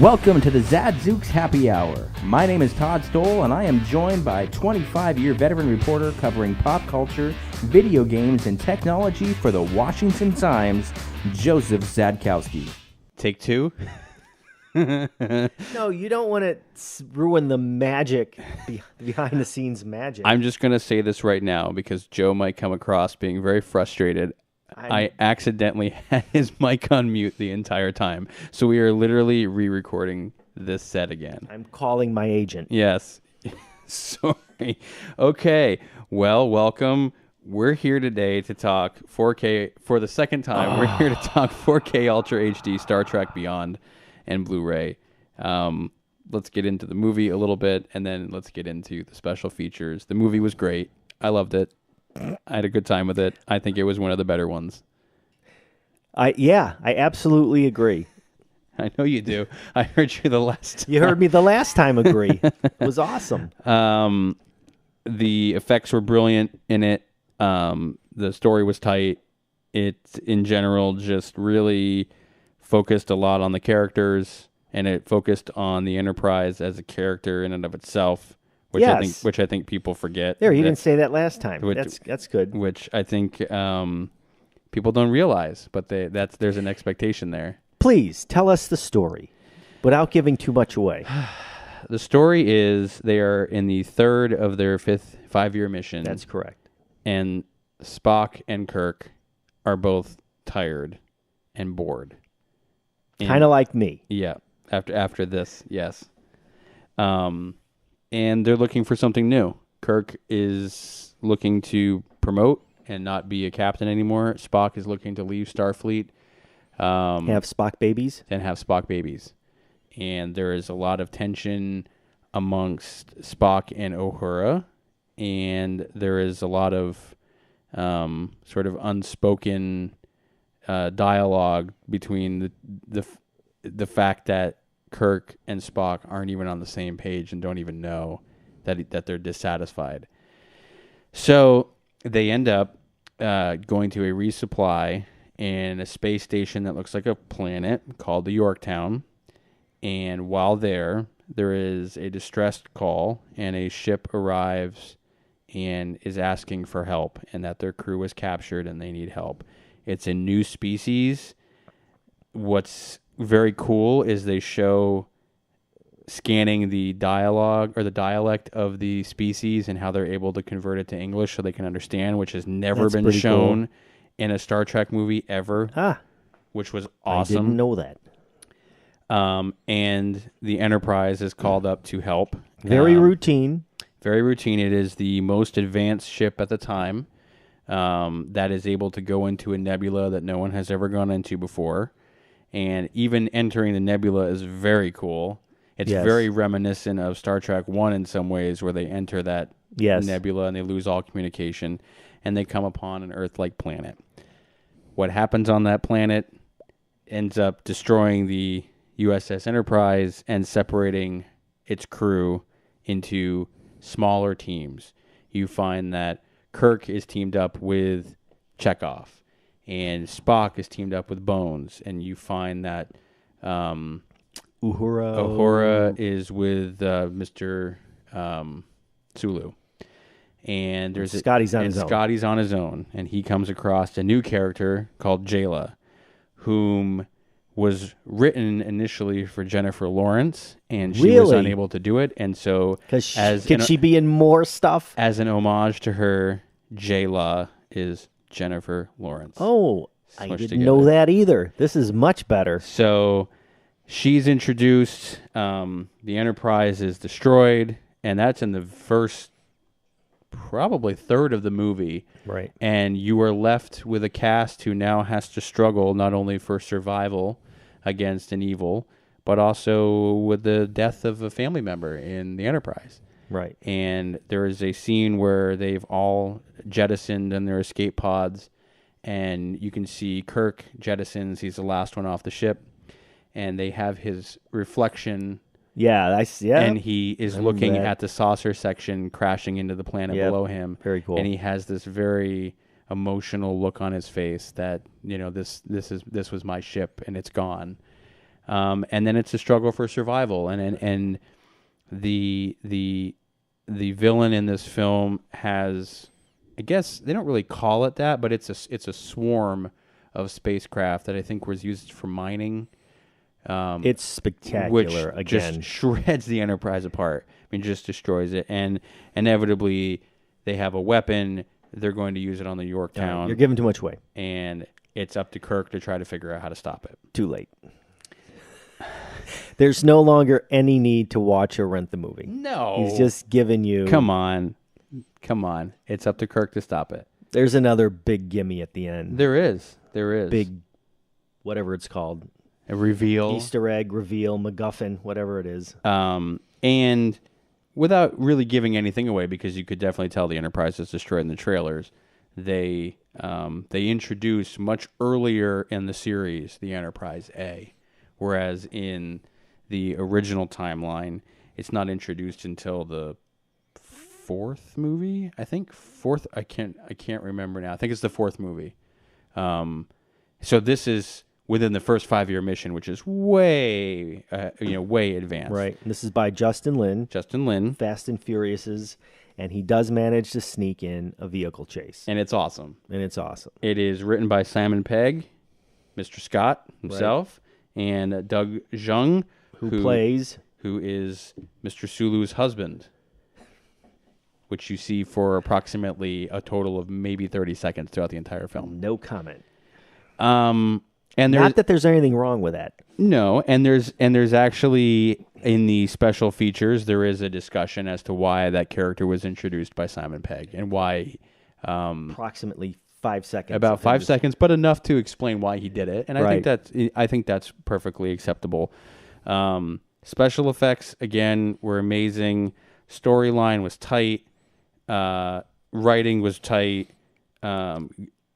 Welcome to the Zadzooks Happy Hour. My name is Todd Stoll, and I am joined by 25-year veteran reporter covering pop culture, video games, and technology for the Washington Times, Joseph Zadkowski. Take two? No, you don't want to ruin the magic, behind the scenes magic. I'm just going to say this right now because Joe might come across being very frustrated. I accidentally had his mic on mute the entire time. So we are literally re-recording this set again. I'm calling my agent. Yes. Sorry. Okay. Well, welcome. We're here today to talk 4K for the second time. We're here to talk 4K Ultra HD Star Trek Beyond and Blu-ray. Let's get into the movie a little bit, and then let's get into the special features. The movie was great. I loved it. I had a good time with it. I think it was one of the better ones. I absolutely agree. I know you do. I heard you the last time. You heard me the last time agree. It was awesome. The effects were brilliant in it. The story was tight. It, in general, just really focused a lot on the characters, and it focused on the Enterprise as a character in and of itself. Which I think people forget. There, you didn't say that last time. That's good. Which I think people don't realize, but there's an expectation there. Please tell us the story, without giving too much away. The story is they are in the third of their five-year mission. That's correct. And Spock and Kirk are both tired and bored. Kind of like me. Yeah. After this, yes. And they're looking for something new. Kirk is looking to promote and not be a captain anymore. Spock is looking to leave Starfleet. Have Spock babies? And have Spock babies. And there is a lot of tension amongst Spock and Uhura. And there is a lot of sort of unspoken dialogue between the fact that Kirk and Spock aren't even on the same page and don't even know that they're dissatisfied. So they end up going to a resupply in a space station that looks like a planet called the Yorktown. And while there is a distressed call, and a ship arrives and is asking for help, and that their crew was captured and they need help. It's a new species. What's very cool is they show scanning the dialogue or the dialect of the species and how they're able to convert it to English so they can understand, which has never been shown in a Star Trek movie ever, which was awesome. I didn't know that. And the Enterprise is called up to help. Very routine. Very routine. It is the most advanced ship at the time that is able to go into a nebula that no one has ever gone into before. And even entering the nebula is very cool. It's very reminiscent of Star Trek 1 in some ways, where they enter that nebula and they lose all communication, and they come upon an Earth-like planet. What happens on that planet ends up destroying the USS Enterprise and separating its crew into smaller teams. You find that Kirk is teamed up with Chekhov, and Spock is teamed up with Bones, and you find that Uhura is with Mr. Sulu. And there's Scotty's on his own. Scotty's on his own, and he comes across a new character called Jayla, whom was written initially for Jennifer Lawrence, and she was unable to do it. And so, can she be in more stuff? As an homage to her, Jayla is Jennifer Lawrence. Oh, I didn't know that either. This is much better. So she's introduced. The Enterprise is destroyed, and that's in the first probably third of the movie. Right. And you are left with a cast who now has to struggle not only for survival against an evil, but also with the death of a family member in the Enterprise. Right. And there is a scene where they've all jettisoned in their escape pods, and you can see Kirk jettisons. He's the last one off the ship, and they have his reflection. And he is looking at the saucer section crashing into the planet below him. Very cool. And he has this very emotional look on his face that, this was my ship and it's gone. and then it's a struggle for survival. And the villain in this film has, I guess they don't really call it that, but it's a swarm of spacecraft that I think was used for mining. It's spectacular Which again. just shreds the Enterprise apart. I mean, just destroys it. And inevitably, they have a weapon. They're going to use it on the Yorktown. You're giving too much away. And it's up to Kirk to try to figure out how to stop it. Too late. There's no longer any need to watch or rent the movie. No. He's just giving you... Come on. It's up to Kirk to stop it. There's another big gimme at the end. There is. Big, whatever it's called. A reveal. Easter egg, reveal, MacGuffin, whatever it is. And without really giving anything away, because you could definitely tell the Enterprise is destroyed in the trailers, they introduce much earlier in the series the Enterprise A, whereas in the original timeline, it's not introduced until the fourth movie. I think fourth. I can't remember now. I think it's the fourth movie. So this is within the first 5-year mission, which is way advanced. Right. And this is by Justin Lin. Fast and Furious's, and he does manage to sneak in a vehicle chase. And it's awesome. It is written by Simon Pegg, Mr. Scott himself, and Doug Jung, who is Mr. Sulu's husband, which you see for approximately a total of maybe 30 seconds throughout the entire film. No comment. And not that there's anything wrong with that. No, and there's actually in the special features there is a discussion as to why that character was introduced by Simon Pegg and why approximately 5 seconds. About 5 seconds, but enough to explain why he did it. And I think that's perfectly acceptable. Special effects again were amazing. Storyline was tight. Writing was tight.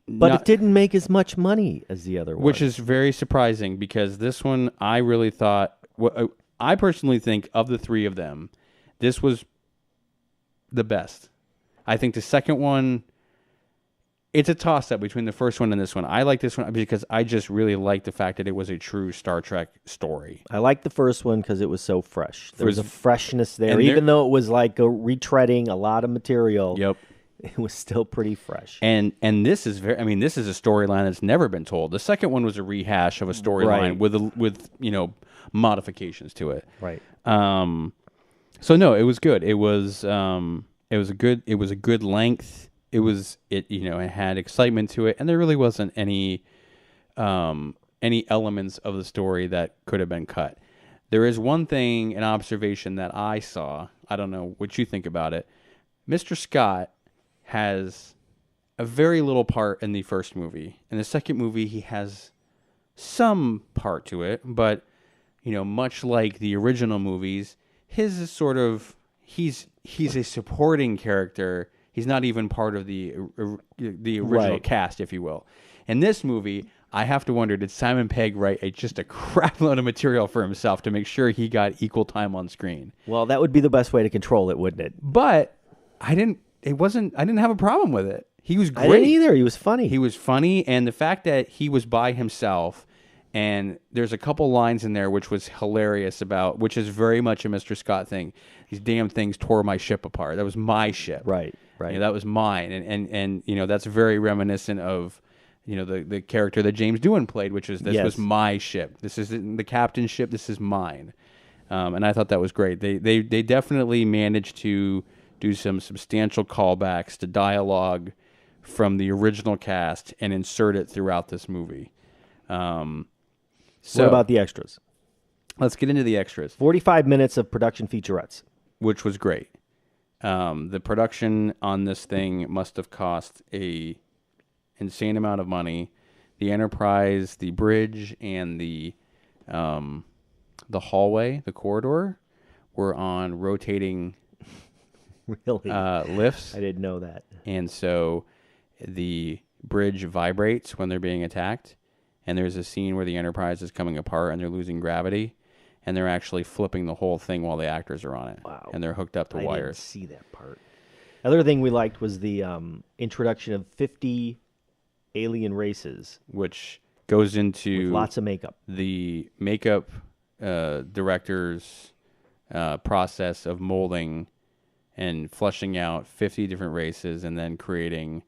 But it didn't make as much money as the other one. Which is very surprising because this one, I really thought... I personally think of the three of them, this was the best. I think the second one, it's a toss-up between the first one and this one. I like this one because I just really like the fact that it was a true Star Trek story. I liked the first one because it was so fresh. There was a freshness there. Even though it was like retreading a lot of material. Yep. It was still pretty fresh. And this is this is a storyline that's never been told. The second one was a rehash of a storyline with modifications to it. Right. So no, it was good. It was a good length. It had excitement to it, and there really wasn't any elements of the story that could have been cut. There is one thing, an observation that I saw. I don't know what you think about it. Mr. Scott has a very little part in the first movie. In the second movie, he has some part to it, but much like the original movies, his is sort of he's a supporting character. He's not even part of the original cast, if you will. In this movie, I have to wonder, did Simon Pegg write just a crap load of material for himself to make sure he got equal time on screen? Well, that would be the best way to control it, wouldn't it? But I didn't have a problem with it. He was great. I didn't either. He was funny. He was funny, and the fact that he was by himself, and there's a couple lines in there which was hilarious which is very much a Mr. Scott thing. These damn things tore my ship apart. That was my ship. Right. That was mine, and that's very reminiscent of the character that James Doohan played, which is this was my ship. This isn't the captain's ship. This is mine, and I thought that was great. They definitely managed to do some substantial callbacks to dialogue from the original cast and insert it throughout this movie. So what about the extras? Let's get into the extras. 45 minutes of production featurettes. Which was great. The production on this thing must have cost a insane amount of money. The Enterprise, the bridge, and the hallway, the corridor, were on rotating lifts. I didn't know that. And so the bridge vibrates when they're being attacked. And there's a scene where the Enterprise is coming apart and they're losing gravity. And they're actually flipping the whole thing while the actors are on it. Wow. And they're hooked up to wires. I didn't see that part. Other thing we liked was the introduction of 50 alien races. Which goes into with lots of makeup. The makeup director's process of molding and fleshing out 50 different races and then creating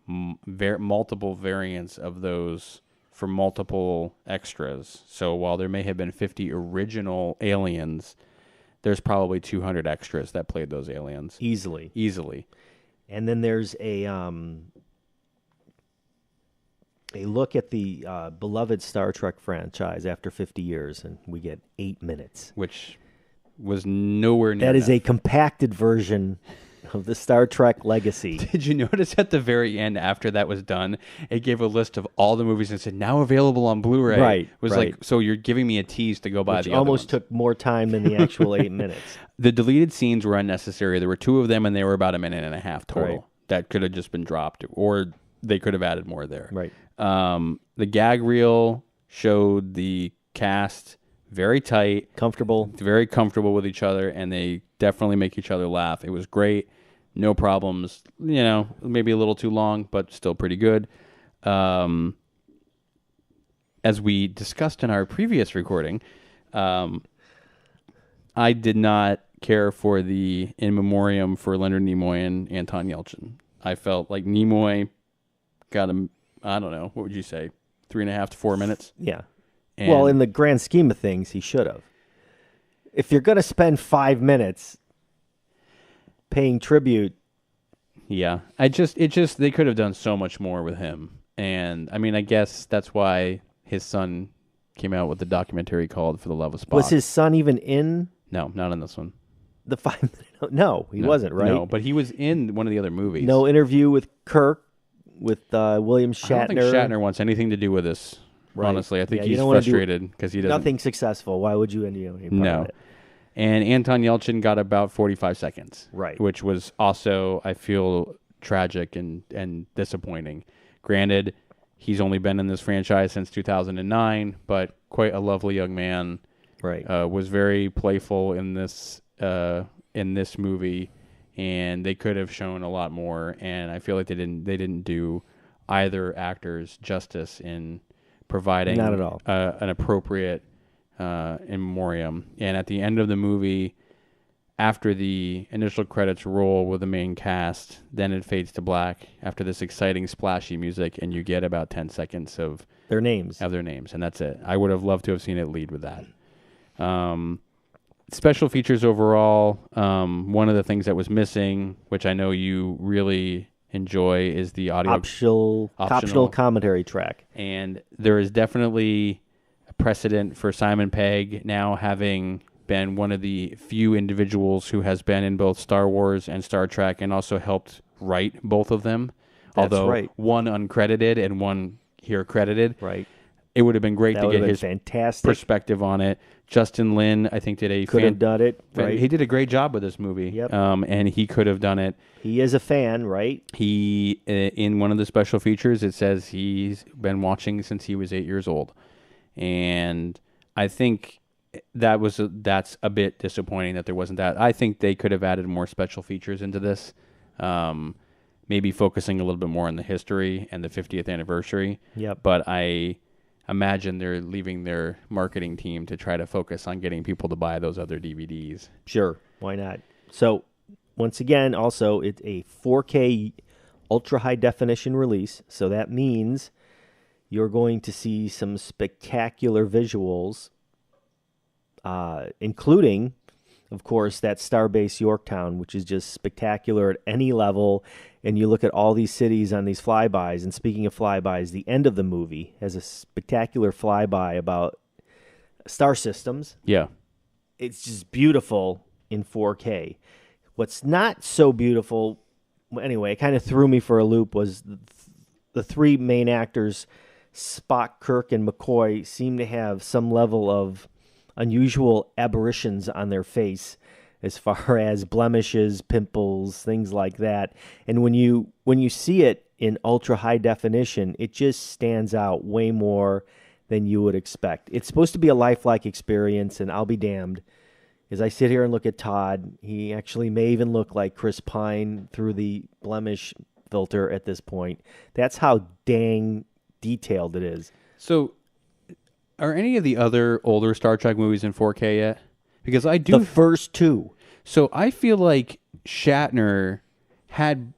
multiple variants of those for multiple extras. So while there may have been 50 original aliens, there's probably 200 extras that played those aliens. Easily. And then there's a look at the beloved Star Trek franchise after 50 years, and we get 8 minutes. Which was nowhere near That is enough. a compacted version of the Star Trek legacy. Did you notice at the very end, after that was done, it gave a list of all the movies and said, now available on Blu-ray. Right. It was like, so you're giving me a tease to go buy Which the other almost ones. took more time than the actual 8 minutes. The deleted scenes were unnecessary. There were 2 of them, and they were about a minute and a half total. Right. That could have just been dropped, or they could have added more there. Right. The gag reel showed the cast very tight, very comfortable with each other, and they definitely make each other laugh. It was great. No problems. Maybe a little too long, but still pretty good. As we discussed in our previous recording, I did not care for the in memoriam for Leonard Nimoy and Anton Yelchin. I felt like Nimoy got him, I don't know, what would you say, 3.5 to 4 minutes? Yeah. Well, in the grand scheme of things, he should have. If you're going to spend 5 minutes paying tribute. Yeah. They could have done so much more with him. And, I mean, I guess that's why his son came out with the documentary called For the Love of Spock. Was his son even in? No, not in this one. The 5 minute? No, he wasn't, right? No, but he was in one of the other movies. No interview with Kirk, with William Shatner. I don't think Shatner wants anything to do with this. Right. Honestly, I think he's frustrated because he doesn't. Nothing successful. Why would you any part of it? And Anton Yelchin got about 45 seconds. Right. Which was also, I feel, tragic and disappointing. Granted, he's only been in this franchise since 2009, but quite a lovely young man. Right. Was very playful in this movie, and they could have shown a lot more. And I feel like they didn't do either actors justice in providing not at all an appropriate in memoriam. And at the end of the movie, after the initial credits roll with the main cast, then it fades to black after this exciting splashy music, and you get about 10 seconds of their names, and that's it. I would have loved to have seen it lead with that. Special features overall, one of the things that was missing, which I know you really enjoy, is the audio optional commentary track. And there is definitely a precedent for Simon Pegg now having been one of the few individuals who has been in both Star Wars and Star Trek and also helped write both of them. That's although right. One uncredited and one here credited. Right. It would have been great to get his fantastic perspective on it. Justin Lin, I think, could have done it. Right. He did a great job with this movie. Yep. And he could have done it. He is a fan, right? He, in one of the special features, it says he's been watching since he was 8 years old. And I think that's a bit disappointing that there wasn't that. I think they could have added more special features into this. Maybe focusing a little bit more on the history and the 50th anniversary. Yep. But I imagine they're leaving their marketing team to try to focus on getting people to buy those other DVDs. Sure. Why not? So, once again, also, it's a 4K ultra high definition release. So that means you're going to see some spectacular visuals, including, of course, that Starbase Yorktown, which is just spectacular at any level. And you look at all these cities on these flybys. And speaking of flybys, the end of the movie has a spectacular flyby about star systems. Yeah. It's just beautiful in 4K. What's not so beautiful, anyway, it kind of threw me for a loop, was the three main actors, Spock, Kirk, and McCoy, seem to have some level of unusual aberrations on their face as far as blemishes, pimples, things like that. And when you see it in ultra high definition, it just stands out way more than you would expect. It's supposed to be a lifelike experience, and I'll be damned. As I sit here and look at Todd, he actually may even look like Chris Pine through the blemish filter at this point. That's how dang detailed it is. So, are any of the other older Star Trek movies in 4K yet? Because I do. The first two. So I feel like Shatner had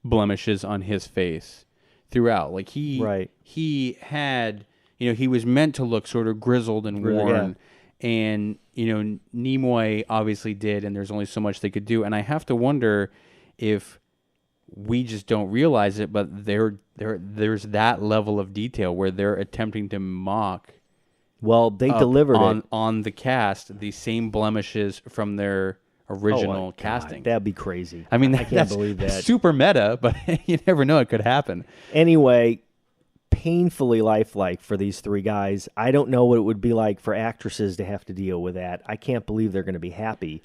blemishes on his face throughout. Like he had, he was meant to look sort of grizzled and worn, and Nimoy obviously did, and there's only so much they could do. And I have to wonder if we just don't realize it, but there's that level of detail where they're attempting to mock. Well, they delivered it on the cast, the same blemishes from their original casting. That'd be crazy. I mean, I can't believe that. Super meta, but you never know, it could happen. Anyway, painfully lifelike for these three guys. I don't know what it would be like for actresses to have to deal with that. I can't believe they're going to be happy.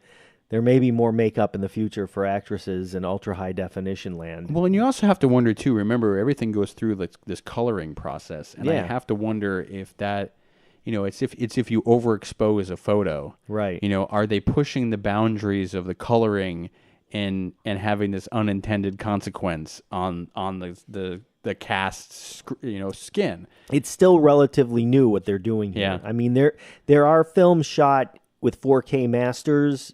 There may be more makeup in the future for actresses in ultra-high definition land. Well, and you also have to wonder, too, remember, everything goes through this coloring process, and I have to wonder if that... it's if you overexpose a photo, right? Are they pushing the boundaries of the coloring and having this unintended consequence on the cast's skin? It's still relatively new what they're doing here. Yeah. I mean, there are films shot with 4K masters.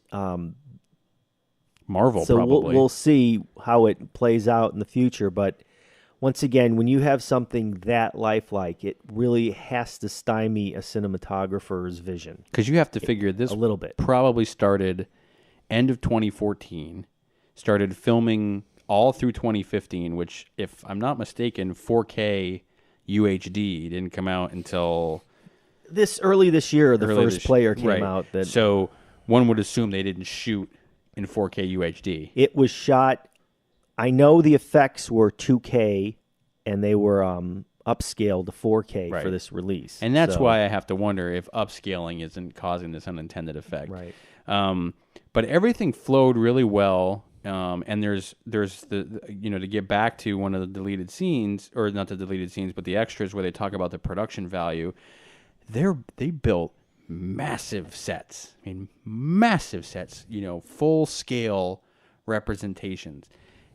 Marvel, so probably. We'll see how it plays out in the future, but. Once again, when you have something that lifelike, it really has to stymie a cinematographer's vision. Because you have to figure this a little bit. Probably started end of 2014, started filming all through 2015, which, if I'm not mistaken, 4K UHD didn't come out until... Early this year, the first player came out. So one would assume they didn't shoot in 4K UHD. It was shot... I know the effects were 2K, and they were upscaled to 4K for this release. And that's why I have to wonder if upscaling isn't causing this unintended effect. Right. But everything flowed really well, and there's the to get back to one of the deleted scenes, or not the deleted scenes, but the extras where they talk about the production value. They built massive sets. I mean, massive sets. Full scale representations.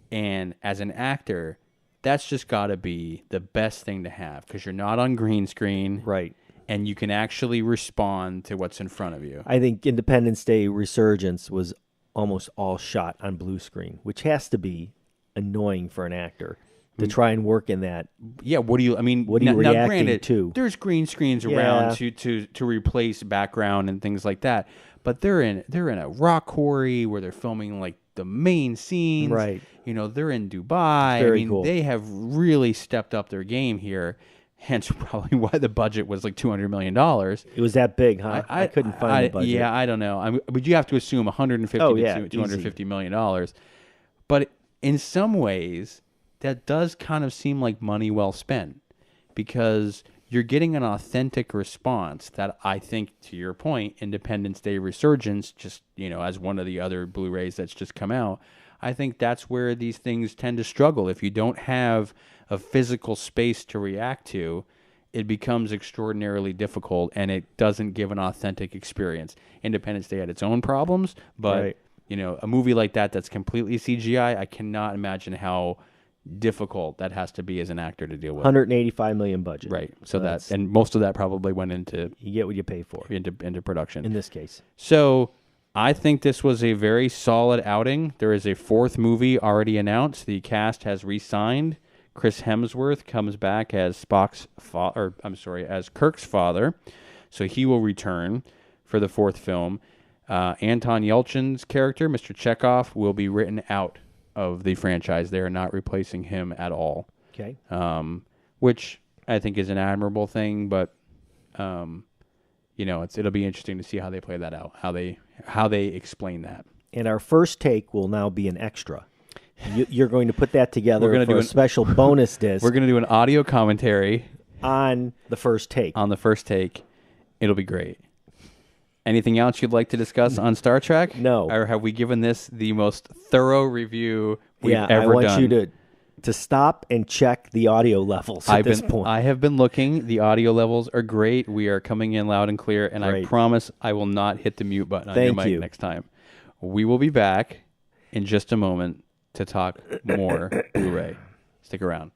And as an actor, that's just got to be the best thing to have, because you're not on green screen. Right. And you can actually respond to what's in front of you. I think Independence Day Resurgence was almost all shot on blue screen, which has to be annoying for an actor to try and work in that. Yeah, what are you reacting to? There's green screens around to replace background and things like that. But they're in a rock quarry where they're filming like the main scenes. Right. They're in Dubai. Cool. They have really stepped up their game here. Hence, probably why the budget was like $200 million. It was that big, huh? I couldn't find the budget. Yeah, I don't know. But you have to assume $150 to $250 million. But in some ways, that does kind of seem like money well spent, because you're getting an authentic response that I think, to your point, Independence Day Resurgence, just, as one of the other Blu-rays that's just come out, I think that's where these things tend to struggle. If you don't have a physical space to react to, it becomes extraordinarily difficult, and it doesn't give an authentic experience. Independence Day had its own problems, but a movie like that's completely CGI, I cannot imagine how difficult that has to be as an actor to deal with. $185 million budget. Right. So and most of that probably went into... You get what you pay for. Into production. In this case. So I think this was a very solid outing. There is a fourth movie already announced. The cast has re-signed. Chris Hemsworth comes back as as Kirk's father. So he will return for the fourth film. Anton Yelchin's character, Mr. Chekhov, will be written out of the franchise. They are not replacing him at all. Okay. Which I think is an admirable thing, but it'll be interesting to see how they play that out, how they explain that. And our first take will now be an extra. You're going to put that together for a special bonus disc. We're going to do an audio commentary on the first take. On the first take. It'll be great. Anything else you'd like to discuss on Star Trek? No. Or have we given this the most thorough review we've ever done? I want you to stop and check the audio levels at this point. I have been looking. The audio levels are great. We are coming in loud and clear, and I promise I will not hit the mute button on your mic next time. We will be back in just a moment to talk more Blu-ray. Stick around.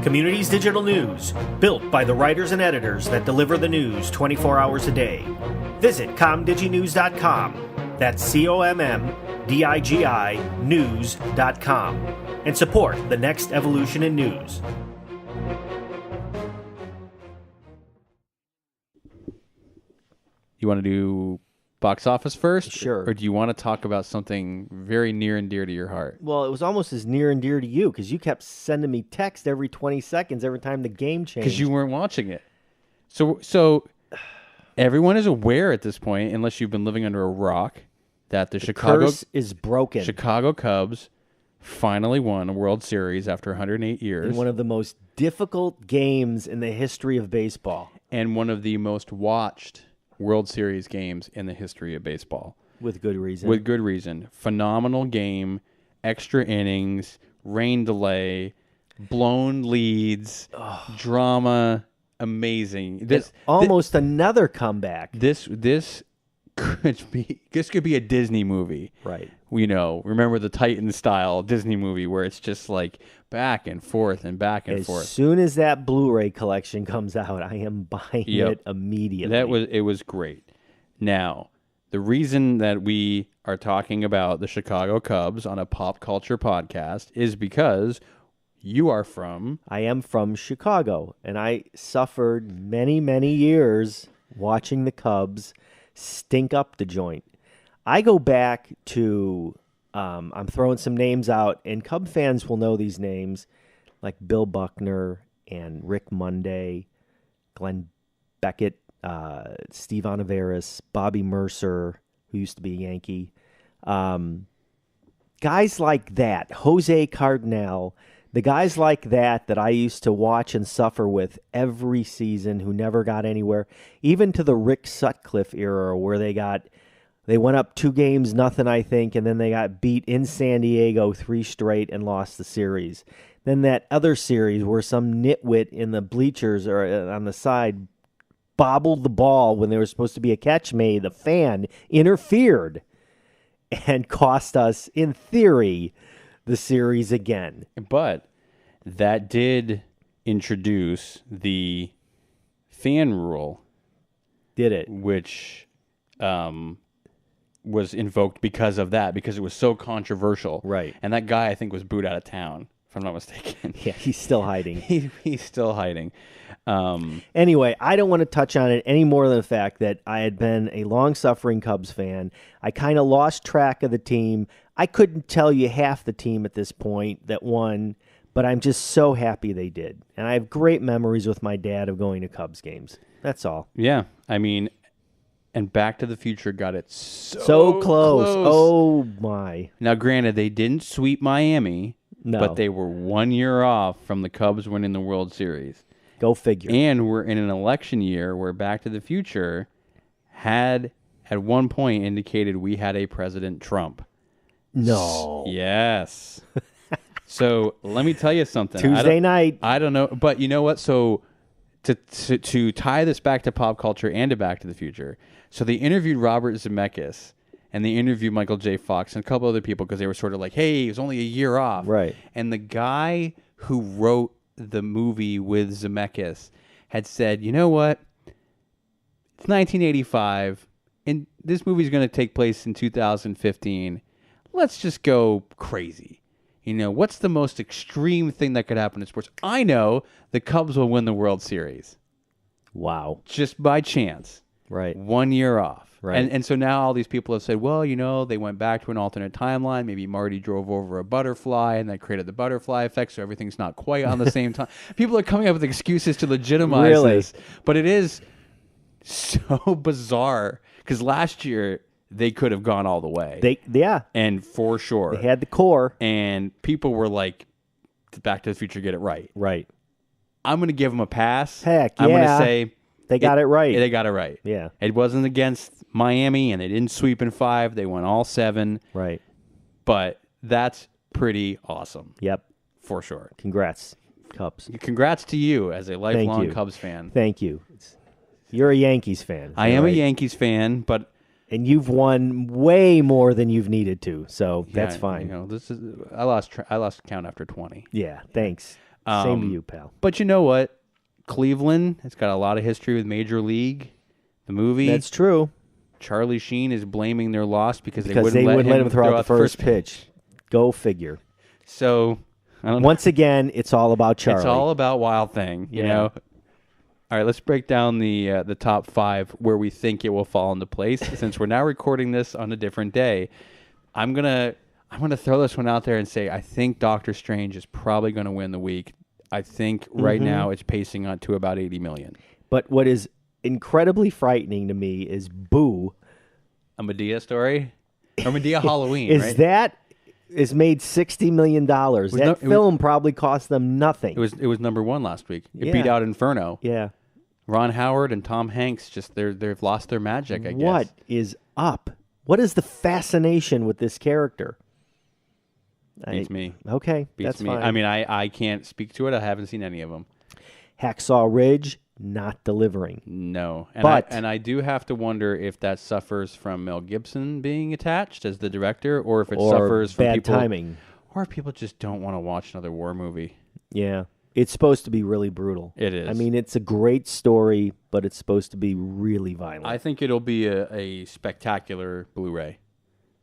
Communities Digital News, built by the writers and editors that deliver the news 24 hours a day. Visit comdiginews.com. That's COMMDIGI news.com. And support the next evolution in news. You want to do box office first? Sure. Or do you want to talk about something very near and dear to your heart? Well, it was almost as near and dear to you because you kept sending me text every 20 seconds every time the game changed. Because you weren't watching it. So everyone is aware at this point, unless you've been living under a rock, that the Chicago curse is broken. Chicago Cubs finally won a World Series after 108 years. In one of the most difficult games in the history of baseball. And one of the most watched World Series games in the history of baseball. With good reason. With good reason. Phenomenal game, extra innings, rain delay, blown leads, drama, amazing. Almost another comeback. This could be a Disney movie. Right. Remember the Titans style Disney movie where it's just like back and forth and back and forth. As soon as that Blu-ray collection comes out, I am buying it immediately. It was great. Now, the reason that we are talking about the Chicago Cubs on a pop culture podcast is because I am from Chicago, and I suffered many, many years watching the Cubs stink up the joint. I go back to, I'm throwing some names out, and Cub fans will know these names, like Bill Buckner and Rick Monday, Glenn Beckett, Steve Oniveris, Bobby Mercer, who used to be a Yankee. Guys like that, Jose Cardinal, the guys like that I used to watch and suffer with every season who never got anywhere, even to the Rick Sutcliffe era where they went up 2-0, I think, and then they got beat in San Diego 3 straight and lost the series. Then that other series where some nitwit in the bleachers or on the side bobbled the ball when there was supposed to be a catch made. The fan interfered and cost us, in theory, the series again. But that did introduce the fan rule. Did it? Which was invoked because of that, because it was so controversial. Right. And that guy, I think, was booed out of town, if I'm not mistaken. Yeah, he's still hiding. He's still hiding. Anyway, I don't want to touch on it any more than the fact that I had been a long-suffering Cubs fan. I kind of lost track of the team. I couldn't tell you half the team at this point that won, but I'm just so happy they did. And I have great memories with my dad of going to Cubs games. That's all. Yeah, I mean, and Back to the Future got it so close. Oh, my. Now, granted, they didn't sweep Miami, but they were 1 year off from the Cubs winning the World Series. Go figure. And we're in an election year where Back to the Future had, at one point, indicated we had a President Trump. No. Yes. So let me tell you something. Tuesday night. I don't know, but you know what? So to tie this back to pop culture and to Back to the Future, so they interviewed Robert Zemeckis and they interviewed Michael J. Fox and a couple other people because they were sort of like, hey, he was only a year off. Right. And the guy who wrote the movie with Zemeckis had said, you know what? It's 1985, and this movie's going to take place in 2015. Let's just go crazy. What's the most extreme thing that could happen in sports? I know the Cubs will win the World Series. Wow. Just by chance. Right. 1 year off. Right. And so now all these people have said, well, they went back to an alternate timeline. Maybe Marty drove over a butterfly and that created the butterfly effect, so everything's not quite on the same time. People are coming up with excuses to legitimize this. But it is so bizarre because last year they could have gone all the way. And for sure. They had the core. And people were like, Back to the Future, get it right. Right. I'm going to give them a pass. Heck, yeah. I'm going to say they got it right. They got it right. Yeah. It wasn't against Miami, and they didn't sweep in 5. They won all 7. Right. But that's pretty awesome. Yep. For sure. Congrats, Cubs. Congrats to you as a lifelong Cubs fan. Thank you. You're a Yankees fan. I am a Yankees fan, but... And you've won way more than you've needed to, so that's fine. This is I lost count after 20. Yeah, thanks. Same to you, pal. But you know what? Cleveland has got a lot of history with Major League. The movie. That's true. Charlie Sheen is blaming their loss because they Because wouldn't let him throw out the first pitch. Go figure. So, I don't know. Once again, it's all about Charlie. It's all about Wild Thing, you know? All right, let's break down the top 5 where we think it will fall into place. Since we're now recording this on a different day, I'm gonna throw this one out there and say I think Doctor Strange is probably going to win the week. I think right now it's pacing on to about 80 million. But what is incredibly frightening to me is Boo. A Medea story? Or Medea Halloween, is right? That is made $60 million. That film probably cost them nothing. It was number 1 last week. It Yeah. beat out Inferno. Yeah. Ron Howard and Tom Hanks they've lost their magic, I guess. What is up? What is the fascination with this character? Beats me. Okay, Beats that's me. fine. I mean, I can't speak to it. I haven't seen any of them. Hacksaw Ridge, not delivering. No. But- I do have to wonder if that suffers from Mel Gibson being attached as the director, or if it suffers from bad people, timing. or if people just don't want to watch another war movie. Yeah. It's supposed to be really brutal. It is. I mean, it's a great story, but it's supposed to be really violent. I think it'll be a spectacular Blu-ray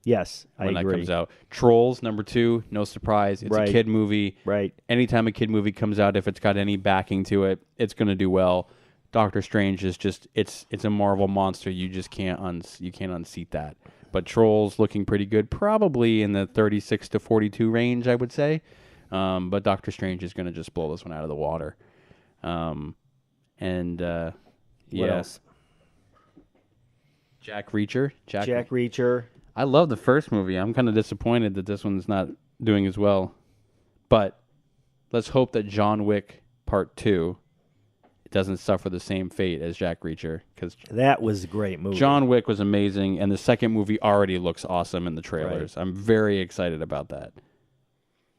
yes, I when agree. that comes out. Trolls, number 2, no surprise. It's Right. a kid movie. Right. Anytime a kid movie comes out, if it's got any backing to it, it's going to do well. Doctor Strange is just it's a Marvel monster. You just can't unseat that. But Trolls looking pretty good, probably in the 36 to 42 range, I would say. But Doctor Strange is going to just blow this one out of the water. What Yeah. else? Jack Reacher. Jack Reacher. I love the first movie. I'm kind of disappointed that this one's not doing as well. But let's hope that John Wick Part 2 doesn't suffer the same fate as Jack Reacher, because That was a great movie. John Wick was amazing, and the second movie already looks awesome in the trailers. I'm very excited about that.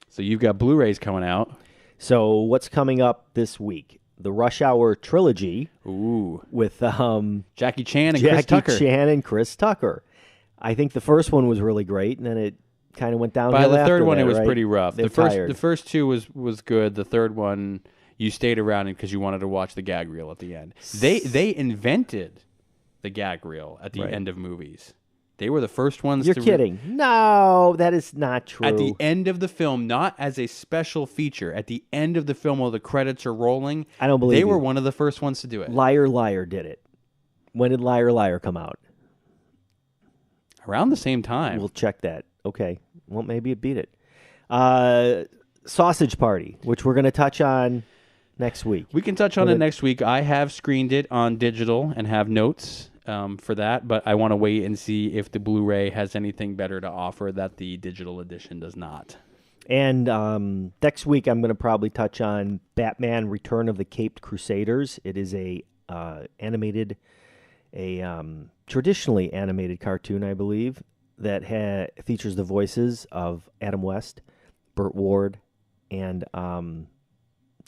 So you've got Blu-rays coming out. So what's coming up this week? The Rush Hour trilogy. Ooh. With Jackie Chan and Jackie Chris Tucker. Chan and Chris Tucker. I think the first one was really great, and then it kind of went downhill. By the after third one, that, it was right? pretty rough. They're The tired. first two was good. The third one, you stayed around because you wanted to watch the gag reel at the end. They invented the gag reel at the Right. end of movies. They were the first ones. You're to kidding. No, that is not true. At the end of the film, not as a special feature. At the end of the film, while the credits are rolling, I don't believe they you. were one of the first ones to do it. Liar Liar did it. When did Liar Liar come out? Around the same time. We'll check that. Okay. Well, maybe it beat it. Sausage Party, which we're going to touch on next week. We can touch on it next week. I have screened it on digital and have notes for that, but I want to wait and see if the Blu-ray has anything better to offer that the digital edition does not. And next week, I'm going to probably touch on Batman: Return of the Caped Crusaders. It is a traditionally animated cartoon, I believe, that features the voices of Adam West, Burt Ward, and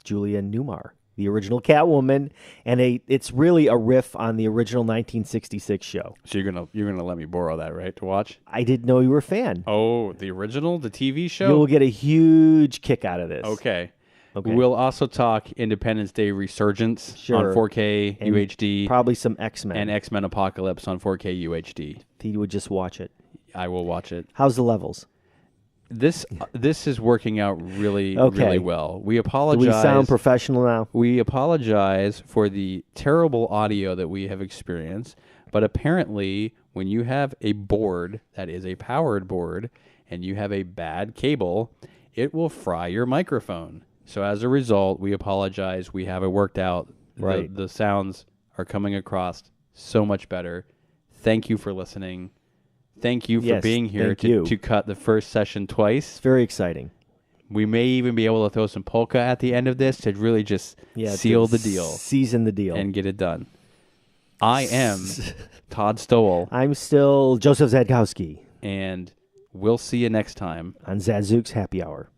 Julia Newmar, the original Catwoman, and it's really a riff on the original 1966 show. So you're gonna let me borrow that, right, to watch? I didn't know you were a fan. Oh, the original, the TV show? You will get a huge kick out of this. Okay. Okay. We'll also talk Independence Day Resurgence Sure. on 4K And UHD Probably some X-Men. and X-Men Apocalypse on 4K UHD. He would just watch it. I will watch it. How's the levels? This is working out really Okay. really well. We Do apologize. we sound professional now? We apologize for the terrible audio that we have experienced, but apparently when you have a board that is a powered board and you have a bad cable, it will fry your microphone. So as a result, we apologize. We have it worked out. Right. The sounds are coming across so much better. Thank you for listening. Thank you for Yes, being here thank you. to cut the first session twice. It's very exciting. We may even be able to throw some polka at the end of this to really just seal the deal Season the deal. and get it done. I am Todd Stowell, I'm still Joseph Zadkowski and we'll see you next time. on Zadzook's Happy Hour.